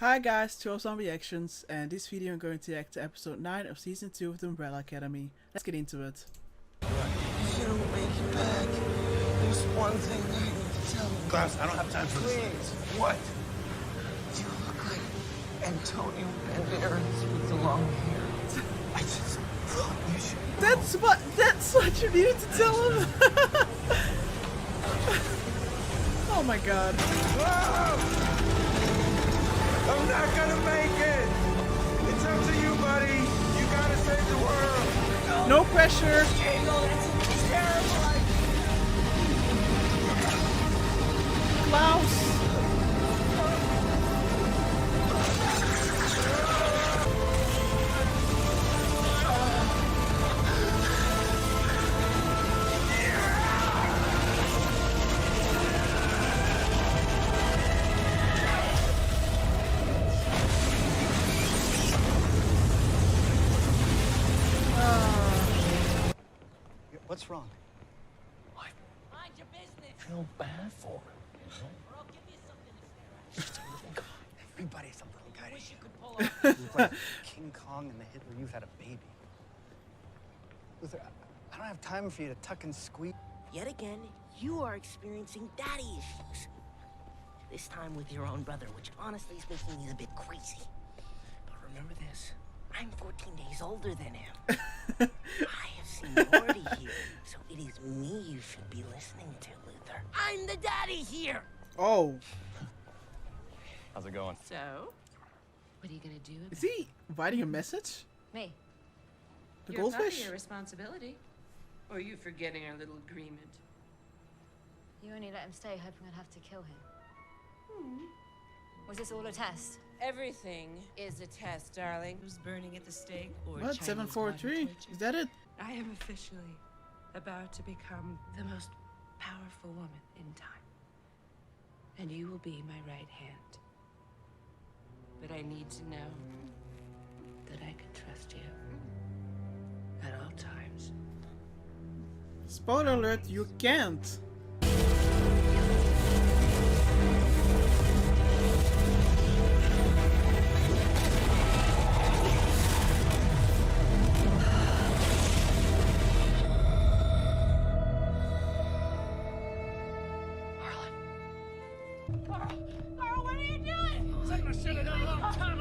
Hi guys, 12 Zombie Reactions, and this video I'm going to react to episode 9 of season 2 of the Umbrella Academy. Let's get into it. You don't make it back. There's one thing I need to tell you. Klaus, I don't have time for this. Please. What? You look like Antonio Banderas with the long hair. I just thought you should know. That's what you needed to tell him. Oh my god. Whoa! I'm not gonna make it. It's up to you, buddy. You gotta save the world. No pressure. Diego, that's terrible. Klaus. What's wrong? What? Mind your business. I feel bad for him. Or I'll give you something to stare at. Everybody's a little guy. Wish you could pull off. You look like King Kong and the Hitler Youth had a baby. Luther, I don't have time for you to tuck and squeeze. Yet again, you are experiencing daddy issues. This time with your own brother, which honestly is making me a bit crazy. But remember this, I'm 14 days older than him. I have seniority here, so it is me you should be listening to, Luther. I'm the daddy here! Oh. How's it going? So, what are you gonna do about Is he writing a message? me? The You're goldfish? part of your responsibility. Or are you forgetting our little agreement? You only let him stay, hoping I'd have to kill him. Was this all a test? Everything is a test, darling. Who's burning at the stake or What? Chinese 743? body Is that it? torture? I am officially about to become the most powerful woman in time. And you will be my right hand. But I need to know that I can trust you at all times. Spoiler alert, you can't.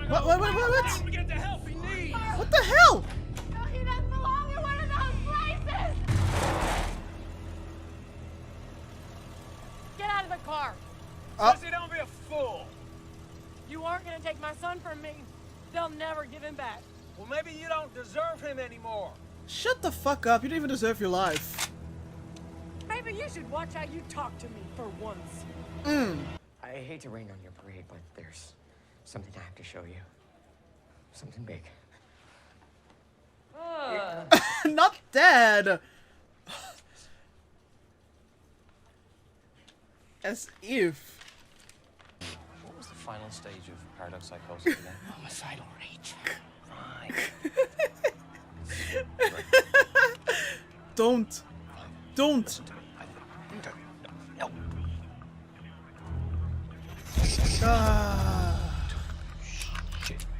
What? We get the help he needs. What the hell? No, he doesn't belong in one of those places! Get out of the car! Jesse, don't be a fool. You aren't gonna take my son from me. They'll never give him back. Well, maybe you don't deserve him anymore. Shut the fuck up. You don't even deserve your life. Maybe you should watch how you talk to me for once. I hate to rain on your parade, but there's something I have to show you. Something big. Not dead. As if. What was the final stage of paradox psychosis again? Homicidal rage. Don't. No.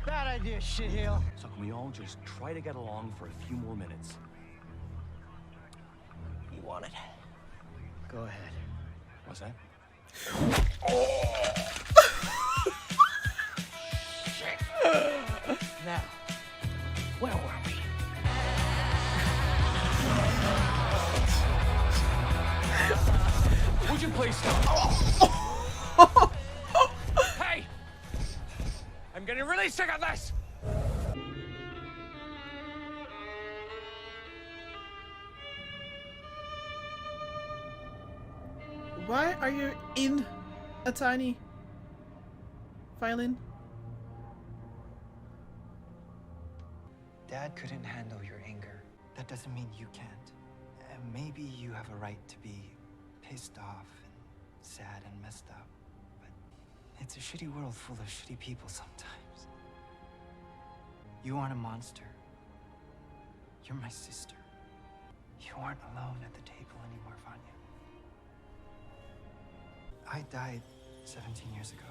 Bad idea, shitheel. So can we all just try to get along for a few more minutes? You want it? Go ahead. What's that? Now, where were we? Would you please stop? Hey! I'm getting really sick of this. Why are you in a tiny violin? Dad couldn't handle your anger. That doesn't mean you can't. And maybe you have a right to be pissed off and sad and messed up. But it's a shitty world full of shitty people sometimes. You aren't a monster. You're my sister. You aren't alone at the table anymore, Vanya. I died 17 years ago.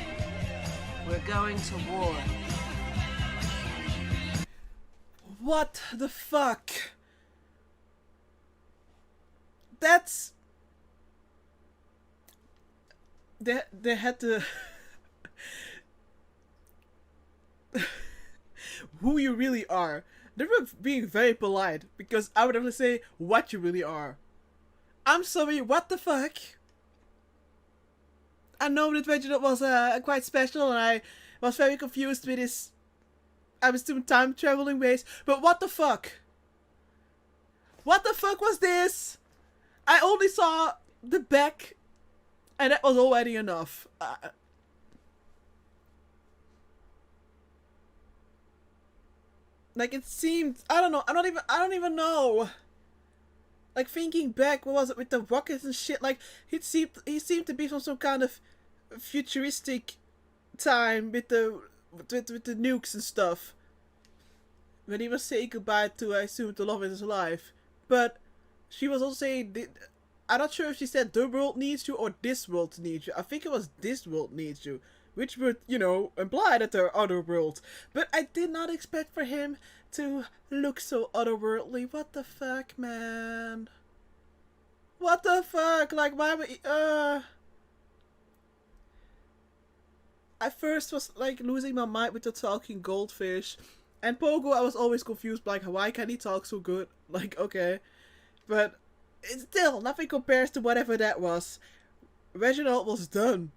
We're going to war. What the fuck? That's... They had to... Who you really are. They were being very polite, because I would have to say what you really are. I'm sorry, what the fuck? I know that Reginald was quite special, and I was very confused with his... I was doing time traveling ways, but what the fuck? What the fuck was this? I only saw the back, and that was already enough. Like, it seemed, I don't know, I don't even know. Like, thinking back, what was it with the rockets and shit? Like, he seemed to be from some kind of futuristic time with the nukes and stuff. When he was saying goodbye to, I assume, the love of his life. But she was also saying, I'm not sure if she said the world needs you or this world needs you. I think it was this world needs you. Which would, you know, imply that there are other worlds. But I did not expect for him to look so otherworldly. What the fuck, man? What the fuck? Like, why would he, I first was, like, losing my mind with the talking goldfish. And Pogo, I was always confused, like, why can he talk so good? Like, okay. But, it's still, nothing compares to whatever that was. Reginald was done.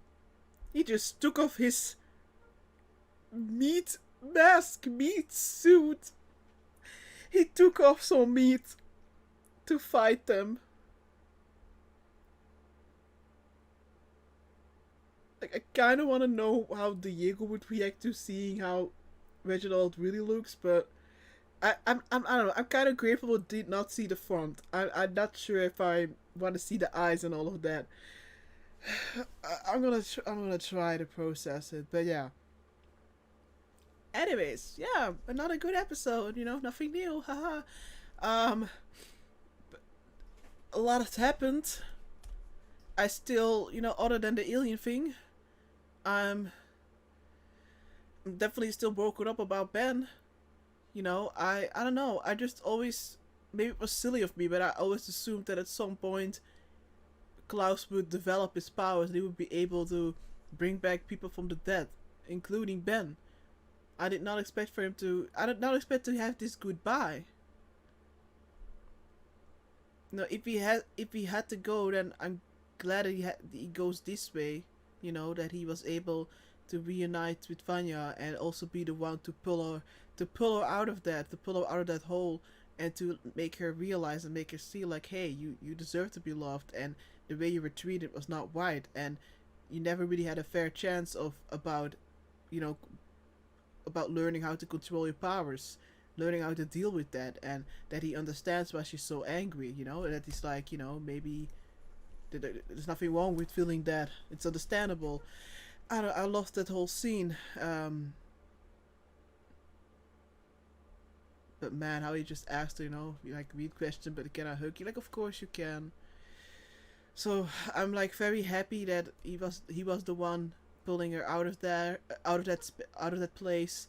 He just took off his meat mask, meat suit. He took off some meat to fight them. Like, I kind of want to know how Diego would react to seeing how Reginald really looks, but I don't know. I'm kind of grateful we did not see the front. I'm not sure if I want to see the eyes and all of that. I'm gonna try to process it, but yeah. Anyways, yeah, another good episode. You know, nothing new. Haha. A lot has happened. I still, you know, other than the alien thing, I'm definitely still broken up about Ben. You know, I don't know. I just always, maybe it was silly of me, but I always assumed that at some point Klaus would develop his powers and he would be able to bring back people from the dead, including Ben. I did not expect for him to... I did not expect to have this goodbye. No, if he had to go, then I'm glad that he goes this way. You know, that he was able to reunite with Vanya and also be the one to pull her out of that, hole, and to make her realize and make her see, like, hey, you deserve to be loved, and the way you were treated was not right, and you never really had a fair chance about learning how to control your powers, learning how to deal with that, and that he understands why she's so angry, you know, and that he's like, you know, maybe there's nothing wrong with feeling that. It's understandable. I loved that whole scene. But man, how he just asked her, you know, like, weird question, but can I hug you? Like, of course you can. So I'm like very happy that he was the one pulling her out of that place,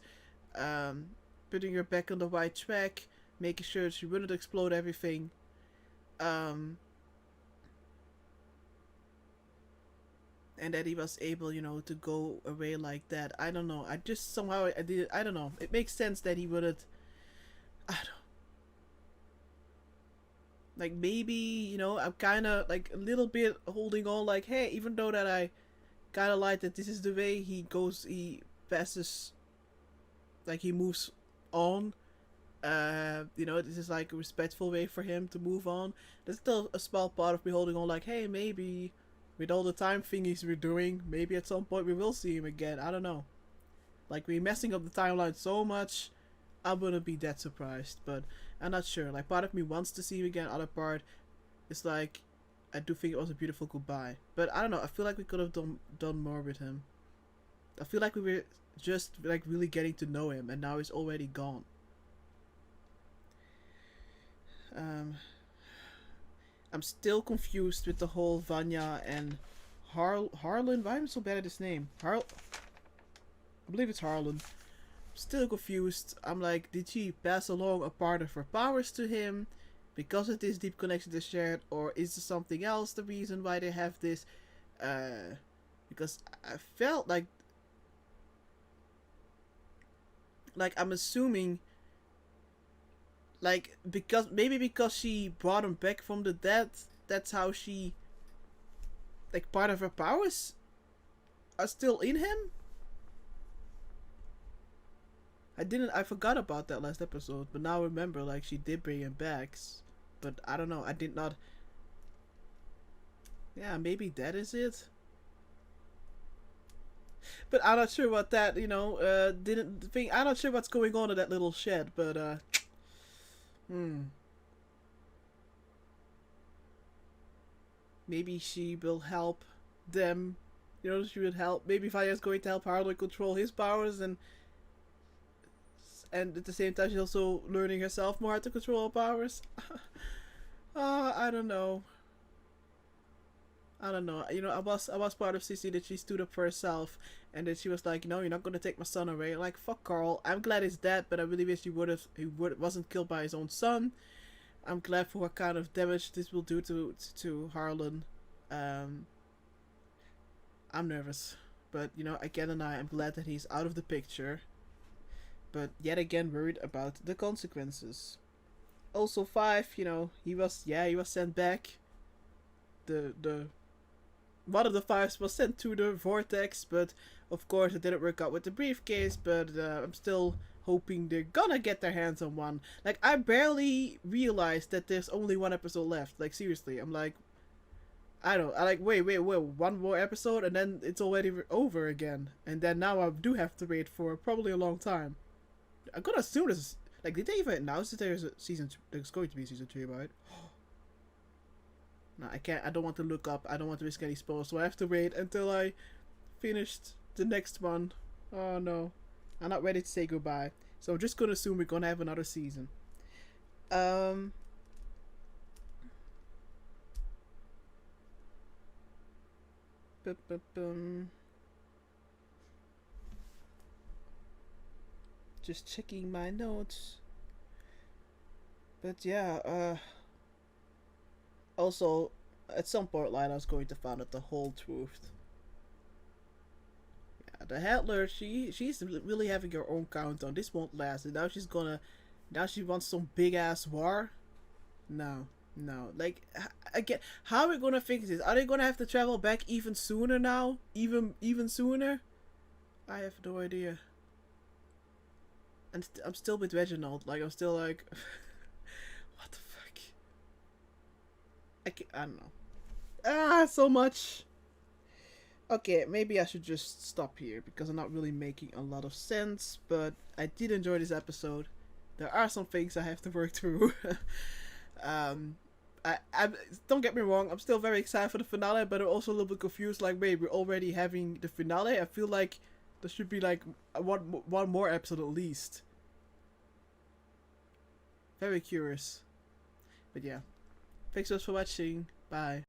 putting her back on the right track, making sure she wouldn't explode everything. And that he was able, you know, to go away like that. I don't know. I just somehow I did. I don't know. It makes sense that he wouldn't. I don't. Like, maybe, you know, I'm kind of, like, a little bit holding on, like, hey, even though that I kind of like that this is the way he passes, like, he moves on, you know, this is, like, a respectful way for him to move on. There's still a small part of me holding on, like, hey, maybe, with all the time thingies we're doing, maybe at some point we will see him again, I don't know. Like, we're messing up the timeline so much, I wouldn't be that surprised, but I'm not sure. Like, part of me wants to see him again, other part is like, I do think it was a beautiful goodbye. But I don't know, I feel like we could have done more with him. I feel like we were just, like, really getting to know him, and now he's already gone. I'm still confused with the whole Vanya and Harlan. Why am I so bad at his name? I believe it's Harlan. Still confused. I'm like, did she pass along a part of her powers to him because of this deep connection they shared, or is there something else the reason why they have this? Because I felt like I'm assuming, like, because she brought him back from the dead, that's how she, like, part of her powers are still in him. I forgot about that last episode, but now I remember, like, she did bring him back. But I don't know, I did not. Yeah, maybe that is it. But I'm not sure what that, didn't think. I'm not sure what's going on in that little shed, but, maybe she will help them. She would help. Maybe Vaya's going to help Harlan control his powers, and at the same time she's also learning herself more how to control her powers. I don't know. I was part of Sissy that she stood up for herself, and then she was like, no, you're not gonna take my son away. Like, fuck Carl. I'm glad he's dead, but I really wish he wasn't killed by his own son. I'm glad for what kind of damage this will do to Harlan. I'm nervous, but again, and I'm glad that he's out of the picture, but yet again worried about the consequences. Also 5, he was sent back. The one of the 5s was sent to the vortex, but of course it didn't work out with the briefcase. But I'm still hoping they're gonna get their hands on one. Like, I barely realized that there's only one episode left. Like, seriously, I'm like, wait, one more episode and then it's already over again. And then now I do have to wait for probably a long time. I'm gonna assume this is, like, did they even announce that there's going to be a season 3 about it? No, I can't. I don't want to look up. I don't want to risk any spoilers, so I have to wait until I finished the next one. Oh no, I'm not ready to say goodbye. So I'm just gonna assume we're gonna have another season. Just checking my notes. But yeah, also, at some point, Lana's going to find out the whole truth. Yeah, the Handler, she's really having her own countdown. This won't last. And now she wants some big ass war. No. Like, again, how are we gonna fix this? Are they gonna have to travel back even sooner now? Even sooner? I have no idea. And I'm still with Reginald. Like, I'm still like, what the fuck? I don't know. So much. Okay, maybe I should just stop here because I'm not really making a lot of sense, but I did enjoy this episode. There are some things I have to work through. I don't get me wrong, I'm still very excited for the finale, but I'm also a little bit confused, like, wait, we're already having the finale? I feel like there should be like one more episode at least. Very curious. But yeah. Thanks so much for watching. Bye.